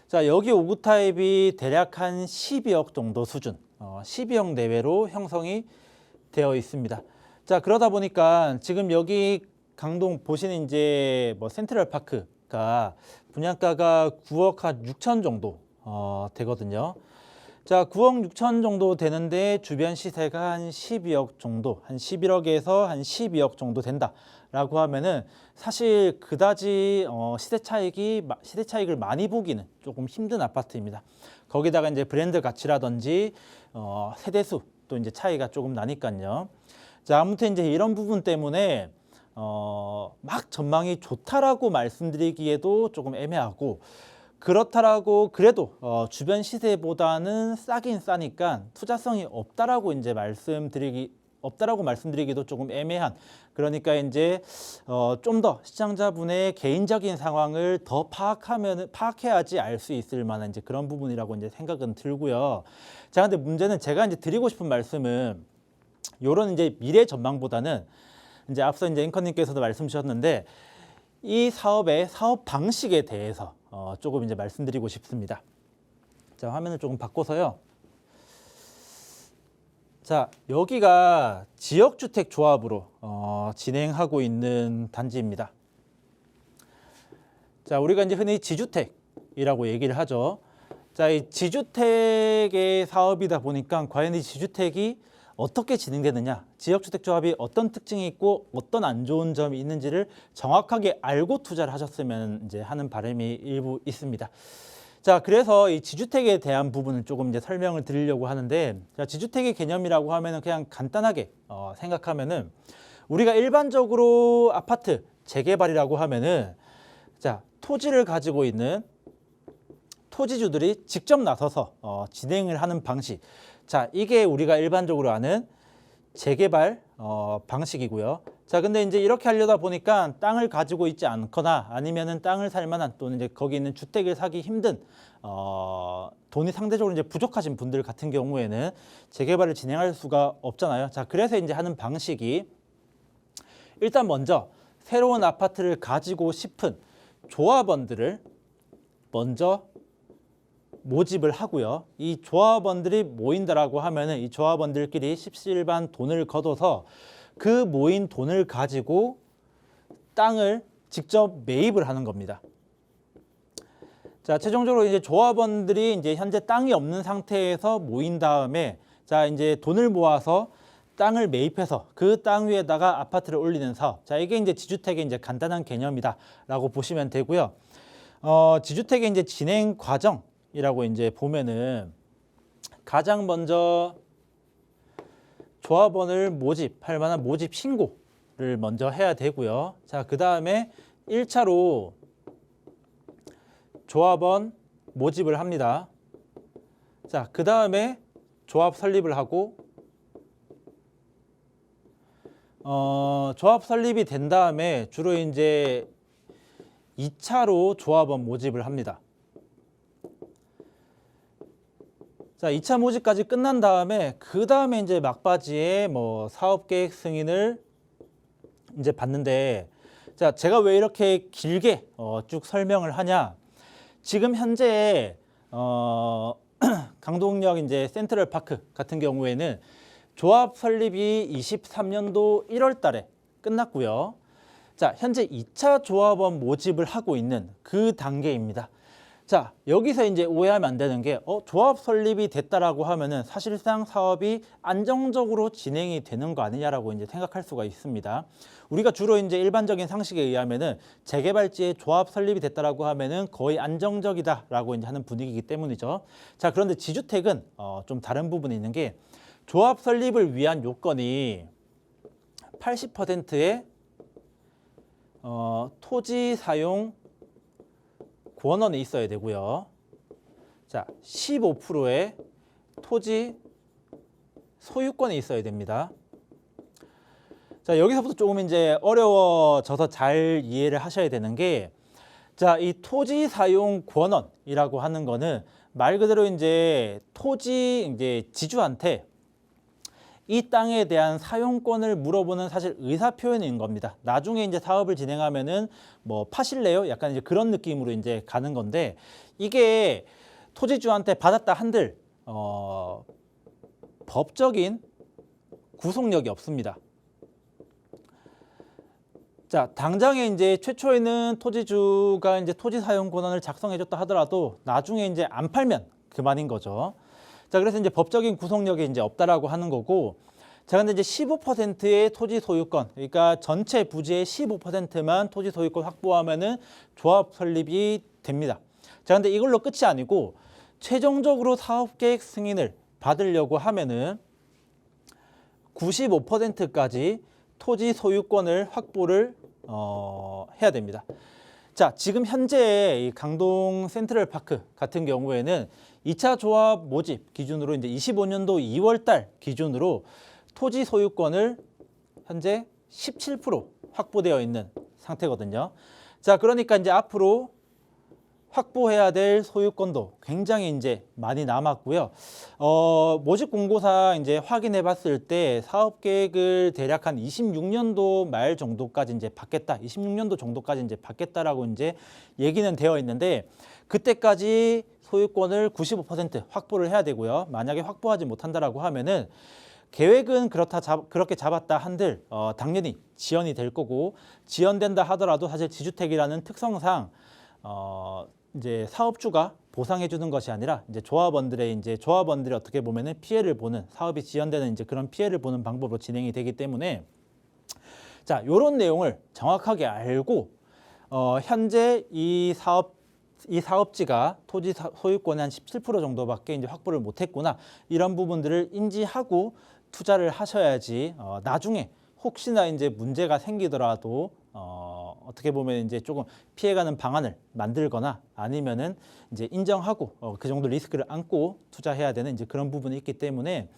자, 여기 5구 타입이 대략 한 12억 정도 수준, 12억 내외로 형성이 되어 있습니다. 자, 그러다 보니까 지금 여기 강동 보시는 이제 뭐 센트럴파크가 분양가가 9억 한 6천 정도 되거든요. 자, 9억 6천 정도 되는데 주변 시세가 한 12억 정도, 한 11억에서 한 12억 정도 된다라고 하면은 사실 그다지 시세 차익을 많이 보기는 조금 힘든 아파트입니다. 거기다가 이제 브랜드 가치라든지 세대수 또 이제 차이가 조금 나니까요. 자, 아무튼 이제 이런 부분 때문에 막 전망이 좋다라고 말씀드리기에도 조금 애매하고, 그렇다라고 그래도 주변 시세보다는 싸긴 싸니까 투자성이 없다라고 이제 말씀드리기도 조금 애매한, 그러니까 이제 좀 더 시청자분의 개인적인 상황을 더 파악해야지 알 수 있을 만한 이제 그런 부분이라고 이제 생각은 들고요. 자, 근데 문제는 제가 이제 드리고 싶은 말씀은 요런 이제 미래 전망보다는 이제 앞서 이제 앵커님께서도 말씀 주셨는데 이 사업의 사업 방식에 대해서 조금 이제 말씀드리고 싶습니다. 자, 화면을 조금 바꿔서요. 자, 여기가 지역주택 조합으로 진행하고 있는 단지입니다. 자, 우리가 이제 흔히 지주택이라고 얘기를 하죠. 자, 이 지주택의 사업이다 보니까 과연 이 지주택이 어떻게 진행되느냐, 지역주택 조합이 어떤 특징이 있고 어떤 안 좋은 점이 있는지를 정확하게 알고 투자를 하셨으면 이제 하는 바람이 일부 있습니다. 자, 그래서 이 지주택에 대한 부분을 조금 이제 설명을 드리려고 하는데, 자, 지주택의 개념이라고 하면은 그냥 간단하게 생각하면은 우리가 일반적으로 아파트 재개발이라고 하면은 자, 토지를 가지고 있는 토지주들이 직접 나서서 진행을 하는 방식. 자, 이게 우리가 일반적으로 아는 재개발 방식이고요. 자, 근데 이제 이렇게 하려다 보니까 땅을 가지고 있지 않거나 아니면은 땅을 살 만한 또는 이제 거기 있는 주택을 사기 힘든 돈이 상대적으로 이제 부족하신 분들 같은 경우에는 재개발을 진행할 수가 없잖아요. 자, 그래서 이제 하는 방식이 일단 먼저 새로운 아파트를 가지고 싶은 조합원들을 먼저 모집을 하고요. 이 조합원들이 모인다라고 하면은 이 조합원들끼리 십시일반 돈을 걷어서 그 모인 돈을 가지고 땅을 직접 매입을 하는 겁니다. 자, 최종적으로 이제 조합원들이 이제 현재 땅이 없는 상태에서 모인 다음에 자, 이제 돈을 모아서 땅을 매입해서 그 땅 위에다가 아파트를 올리는 사업. 자, 이게 이제 지주택의 이제 간단한 개념이다라고 보시면 되고요. 지주택의 이제 진행 과정이라고 이제 보면은 가장 먼저 조합원을 모집할 만한 모집 신고를 먼저 해야 되고요. 자, 그 다음에 1차로 조합원 모집을 합니다. 자, 그 다음에 조합 설립을 하고 조합 설립이 된 다음에 주로 이제 2차로 조합원 모집을 합니다. 자, 2차 모집까지 끝난 다음에 그 다음에 이제 막바지에 뭐 사업 계획 승인을 이제 받는데, 자, 제가 왜 이렇게 길게 쭉 설명을 하냐? 지금 현재 강동역 이제 센트럴파크 같은 경우에는 조합 설립이 23년도 1월 달에 끝났고요. 자, 현재 2차 조합원 모집을 하고 있는 그 단계입니다. 자, 여기서 이제 오해하면 안 되는 게 조합 설립이 됐다라고 하면은 사실상 사업이 안정적으로 진행이 되는 거 아니냐라고 이제 생각할 수가 있습니다. 우리가 주로 이제 일반적인 상식에 의하면은 재개발지에 조합 설립이 됐다라고 하면은 거의 안정적이다라고 이제 하는 분위기이기 때문이죠. 자, 그런데 지주택은 좀 다른 부분이 있는 게 조합 설립을 위한 요건이 80%의 토지 사용 권원이 있어야 되고요. 자, 15%의 토지 소유권이 있어야 됩니다. 자, 여기서부터 조금 이제 어려워져서 잘 이해를 하셔야 되는 게, 자, 이 토지 사용 권원이라고 하는 거는 말 그대로 이제 토지 이제 지주한테 이 땅에 대한 사용권을 물어보는 사실 의사 표현인 겁니다. 나중에 이제 사업을 진행하면은 뭐 파실래요? 약간 이제 그런 느낌으로 이제 가는 건데 이게 토지주한테 받았다 한들 법적인 구속력이 없습니다. 자, 당장에 이제 최초에는 토지주가 이제 토지 사용 권한을 작성해줬다 하더라도 나중에 이제 안 팔면 그만인 거죠. 자, 그래서 이제 법적인 구속력이 이제 없다라고 하는 거고, 자, 근데 이제 15%의 토지 소유권, 그러니까 전체 부지의 15%만 토지 소유권 확보하면은 조합 설립이 됩니다. 자, 근데 이걸로 끝이 아니고 최종적으로 사업 계획 승인을 받으려고 하면은 95%까지 토지 소유권을 확보를 해야 됩니다. 자, 지금 현재 이 강동 센트럴파크 같은 경우에는 2차 조합 모집 기준으로 이제 25년도 2월 달 기준으로 토지 소유권을 현재 17% 확보되어 있는 상태거든요. 자, 그러니까 이제 앞으로 확보해야 될 소유권도 굉장히 이제 많이 남았고요. 모집 공고사 이제 확인해 봤을 때 사업 계획을 대략 한 26년도 말 정도까지 이제 받겠다. 26년도 정도까지 이제 받겠다라고 이제 얘기는 되어 있는데 그때까지 소유권을 95% 확보를 해야 되고요. 만약에 확보하지 못한다라고 하면은 계획은 그렇게 잡았다 한들 당연히 지연이 될 거고 지연된다 하더라도 사실 지주택이라는 특성상 이제 사업주가 보상해 주는 것이 아니라 이제 조합원들이 어떻게 보면은 피해를 보는 사업이 지연되는 이제 그런 피해를 보는 방법으로 진행이 되기 때문에 자, 요런 내용을 정확하게 알고 현재 이 사업지가 토지 소유권의 한 17% 정도밖에 이제 확보를 못 했구나. 이런 부분들을 인지하고 투자를 하셔야지 나중에 혹시나 이제 문제가 생기더라도 어떻게 보면 이제 조금 피해가는 방안을 만들거나 아니면은 이제 인정하고 그 정도 리스크를 안고 투자해야 되는 이제 그런 부분이 있기 때문에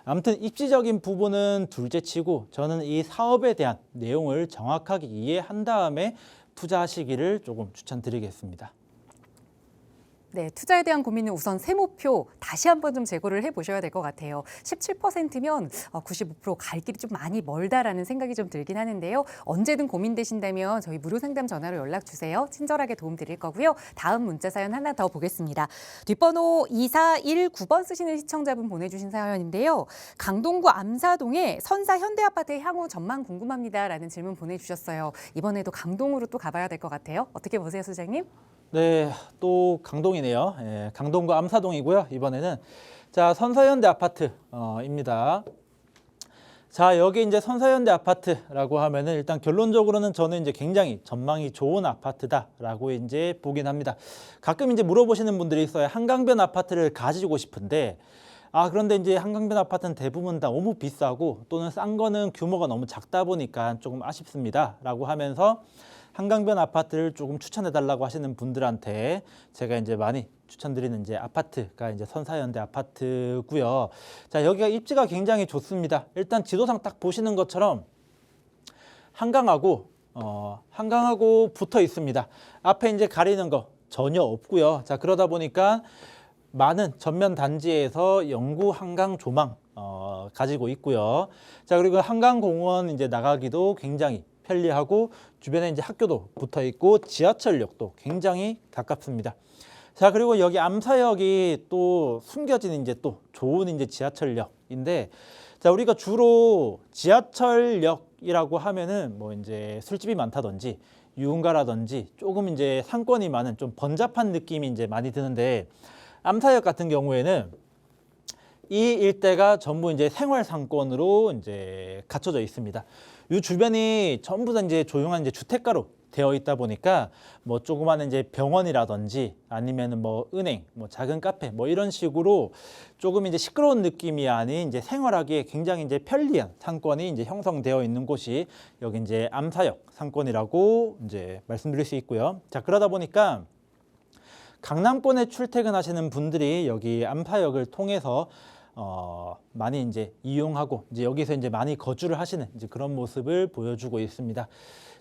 아무튼 입지적인 부분은 둘째치고 저는 이 사업에 대한 내용을 정확하게 이해한 다음에 투자하시기를 조금 추천드리겠습니다. 네, 투자에 대한 고민은 우선 세모표 다시 한번 좀 재고를 해보셔야 될 것 같아요. 17%면 95%갈 길이 좀 많이 멀다라는 생각이 좀 들긴 하는데요. 언제든 고민되신다면 저희 무료 상담 전화로 연락 주세요. 친절하게 도움 드릴 거고요. 다음 문자 사연 하나 더 보겠습니다. 뒷번호 2419번 쓰시는 시청자분 보내주신 사연인데요. 강동구 암사동의 선사 현대아파트의 향후 전망 궁금합니다라는 질문 보내주셨어요. 이번에도 강동으로 또 가봐야 될 것 같아요. 어떻게 보세요, 소장님? 네, 또 강동이네요. 예, 강동구 암사동이고요. 이번에는 자, 선사현대 아파트입니다. 자, 여기 이제 선사현대 아파트라고 하면은 일단 결론적으로는 저는 이제 굉장히 전망이 좋은 아파트다라고 이제 보긴 합니다. 가끔 이제 물어보시는 분들이 있어요. 한강변 아파트를 가지고 싶은데 그런데 이제 한강변 아파트는 대부분 다 너무 비싸고 또는 싼 거는 규모가 너무 작다 보니까 조금 아쉽습니다라고 하면서 한강변 아파트를 조금 추천해 달라고 하시는 분들한테 제가 이제 많이 추천드리는 이제 아파트가 이제 선사현대 아파트고요. 자, 여기가 입지가 굉장히 좋습니다. 일단 지도상 딱 보시는 것처럼 한강하고 붙어 있습니다. 앞에 이제 가리는 거 전혀 없고요. 자, 그러다 보니까 많은 전면 단지에서 영구 한강 조망 가지고 있고요. 자, 그리고 한강공원 이제 나가기도 굉장히 편리하고 주변에 이제 학교도 붙어 있고 지하철역도 굉장히 가깝습니다. 자, 그리고 여기 암사역이 또 숨겨진 이제 또 좋은 이제 지하철역인데, 자, 우리가 주로 지하철역이라고 하면은 뭐 이제 술집이 많다든지 유흥가라든지 조금 이제 상권이 많은 좀 번잡한 느낌이 이제 많이 드는데 암사역 같은 경우에는 이 일대가 전부 이제 생활 상권으로 이제 갖춰져 있습니다. 이 주변이 전부 다 이제 조용한 이제 주택가로 되어 있다 보니까 뭐 조그마한 이제 병원이라든지 아니면은 뭐 은행, 뭐 작은 카페 뭐 이런 식으로 조금 이제 시끄러운 느낌이 아닌 이제 생활하기에 굉장히 이제 편리한 상권이 이제 형성되어 있는 곳이 여기 이제 암사역 상권이라고 이제 말씀드릴 수 있고요. 자, 그러다 보니까 강남권에 출퇴근하시는 분들이 여기 암사역을 통해서 많이 이제 이용하고 이제 여기서 이제 많이 거주를 하시는 이제 그런 모습을 보여주고 있습니다.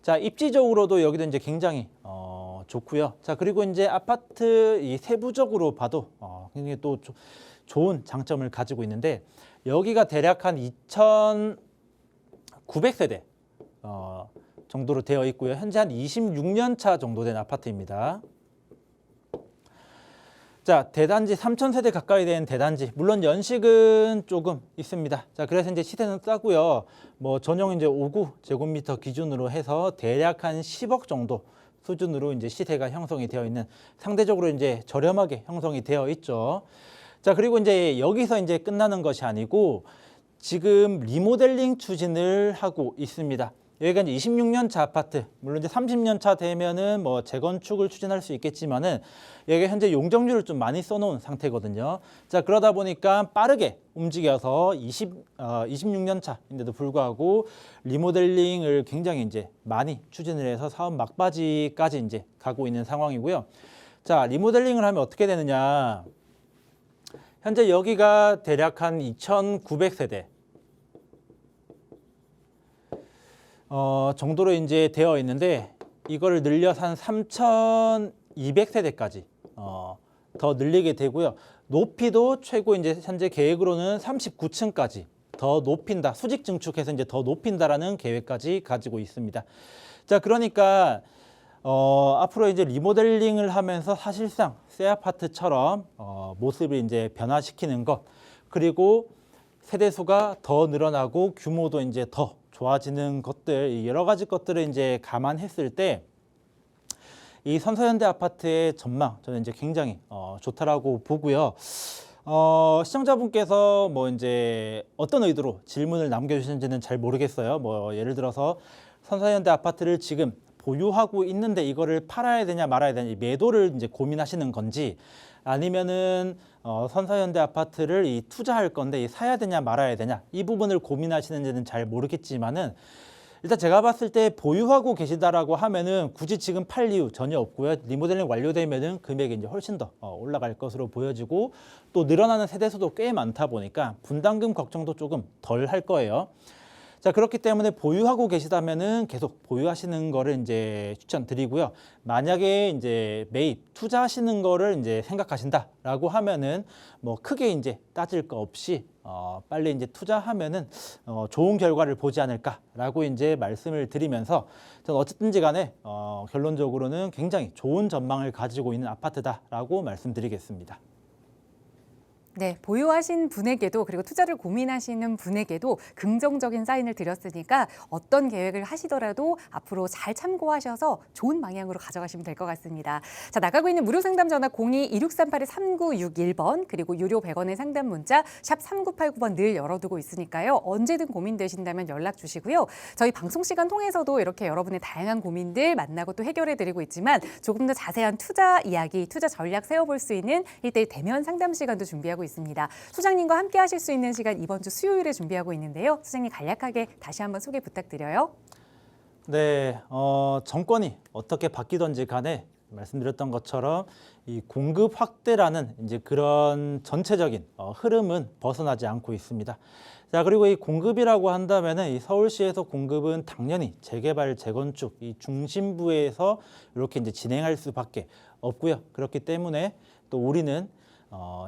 자, 입지적으로도 여기도 이제 굉장히 좋고요. 자, 그리고 이제 아파트 이 세부적으로 봐도 굉장히 또 좋은 장점을 가지고 있는데 여기가 대략 한 2,900세대 정도로 되어 있고요. 현재 한 26년 차 정도 된 아파트입니다. 자, 대단지 3,000세대 가까이 된 대단지. 물론 연식은 조금 있습니다. 자, 그래서 이제 시세는 싸고요. 뭐 전용 이제 5구 제곱미터 기준으로 해서 대략 한 10억 정도 수준으로 이제 시세가 형성이 되어 있는 상대적으로 이제 저렴하게 형성이 되어 있죠. 자, 그리고 이제 여기서 이제 끝나는 것이 아니고 지금 리모델링 추진을 하고 있습니다. 여기가 이제 26년 차 아파트, 물론 이제 30년 차 되면은 뭐 재건축을 추진할 수 있겠지만은 여기가 현재 용적률을 좀 많이 써놓은 상태거든요. 자, 그러다 보니까 빠르게 움직여서 26년 차인데도 불구하고 리모델링을 굉장히 이제 많이 추진을 해서 사업 막바지까지 이제 가고 있는 상황이고요. 자, 리모델링을 하면 어떻게 되느냐? 현재 여기가 대략 한 2,900세대. 정도로 이제 되어 있는데 이거를 늘려서 한 3,200세대까지 더 늘리게 되고요. 높이도 최고 이제 현재 계획으로는 39층까지 더 높인다. 수직 증축해서 이제 더 높인다라는 계획까지 가지고 있습니다. 자, 그러니까 앞으로 이제 리모델링을 하면서 사실상 새 아파트처럼 모습을 이제 변화시키는 것, 그리고 세대수가 더 늘어나고 규모도 이제 더 좋아지는 것들, 여러 가지 것들을 이제 감안했을 때 이 선서현대 아파트의 전망 저는 이제 굉장히 좋다라고 보고요. 시청자분께서 뭐 이제 어떤 의도로 질문을 남겨주셨는지는 잘 모르겠어요. 뭐 예를 들어서 선서현대 아파트를 지금 보유하고 있는데 이거를 팔아야 되냐 말아야 되냐, 매도를 이제 고민하시는 건지, 아니면은 선서현대 아파트를 투자할 건데 사야 되냐 말아야 되냐, 이 부분을 고민하시는지는 잘 모르겠지만은 일단 제가 봤을 때 보유하고 계시다라고 하면은 굳이 지금 팔 이유 전혀 없고요. 리모델링 완료되면은 금액이 이제 훨씬 더 올라갈 것으로 보여지고, 또 늘어나는 세대수도 꽤 많다 보니까 분담금 걱정도 조금 덜 할 거예요. 자, 그렇기 때문에 보유하고 계시다면은 계속 보유하시는 거를 이제 추천드리고요. 만약에 이제 매입, 투자하시는 거를 이제 생각하신다라고 하면은 뭐 크게 이제 따질 거 없이 빨리 이제 투자하면은 좋은 결과를 보지 않을까라고 이제 말씀을 드리면서, 저는 어쨌든지 간에 결론적으로는 굉장히 좋은 전망을 가지고 있는 아파트다라고 말씀드리겠습니다. 네, 보유하신 분에게도, 그리고 투자를 고민하시는 분에게도 긍정적인 사인을 드렸으니까 어떤 계획을 하시더라도 앞으로 잘 참고하셔서 좋은 방향으로 가져가시면 될 것 같습니다. 자, 나가고 있는 무료 상담 전화 02-2638-3961번, 그리고 유료 100원의 상담 문자 샵 3989번 늘 열어두고 있으니까요. 언제든 고민되신다면 연락 주시고요. 저희 방송 시간 통해서도 이렇게 여러분의 다양한 고민들 만나고 또 해결해드리고 있지만, 조금 더 자세한 투자 이야기, 투자 전략 세워볼 수 있는 1:1 대면 상담 시간도 준비하고 있습니다. 소장님과 함께 하실 수 있는 시간 이번 주 수요일에 준비하고 있는데요. 소장님 간략하게 다시 한번 소개 부탁드려요. 네, 정권이 어떻게 바뀌던지 간에 말씀드렸던 것처럼 이 공급 확대라는 이제 그런 전체적인 흐름은 벗어나지 않고 있습니다. 자, 그리고 이 공급이라고 한다면은 이 서울시에서 공급은 당연히 재개발, 재건축 이 중심부에서 이렇게 이제 진행할 수밖에 없고요. 그렇기 때문에 또 우리는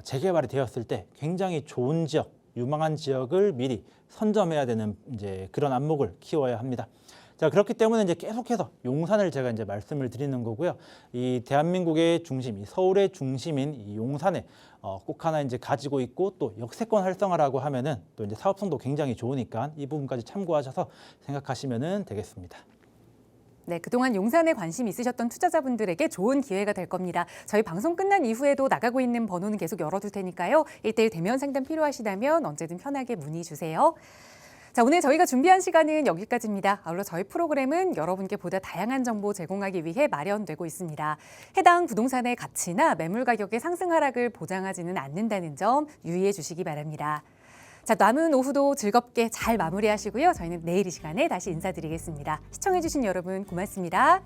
재개발이 되었을 때 굉장히 좋은 지역, 유망한 지역을 미리 선점해야 되는 이제 그런 안목을 키워야 합니다. 자, 그렇기 때문에 이제 계속해서 용산을 제가 이제 말씀을 드리는 거고요. 이 대한민국의 중심, 이 서울의 중심인 이 용산에 꼭 하나 이제 가지고 있고, 또 역세권 활성화라고 하면은 또 이제 사업성도 굉장히 좋으니까 이 부분까지 참고하셔서 생각하시면은 되겠습니다. 네, 그동안 용산에 관심 있으셨던 투자자분들에게 좋은 기회가 될 겁니다. 저희 방송 끝난 이후에도 나가고 있는 번호는 계속 열어둘 테니까요. 1:1 대면 상담 필요하시다면 언제든 편하게 문의 주세요. 자, 오늘 저희가 준비한 시간은 여기까지입니다. 아울러 저희 프로그램은 여러분께 보다 다양한 정보 제공하기 위해 마련되고 있습니다. 해당 부동산의 가치나 매물 가격의 상승 하락을 보장하지는 않는다는 점 유의해 주시기 바랍니다. 자, 남은 오후도 즐겁게 잘 마무리하시고요. 저희는 내일 이 시간에 다시 인사드리겠습니다. 시청해주신 여러분 고맙습니다.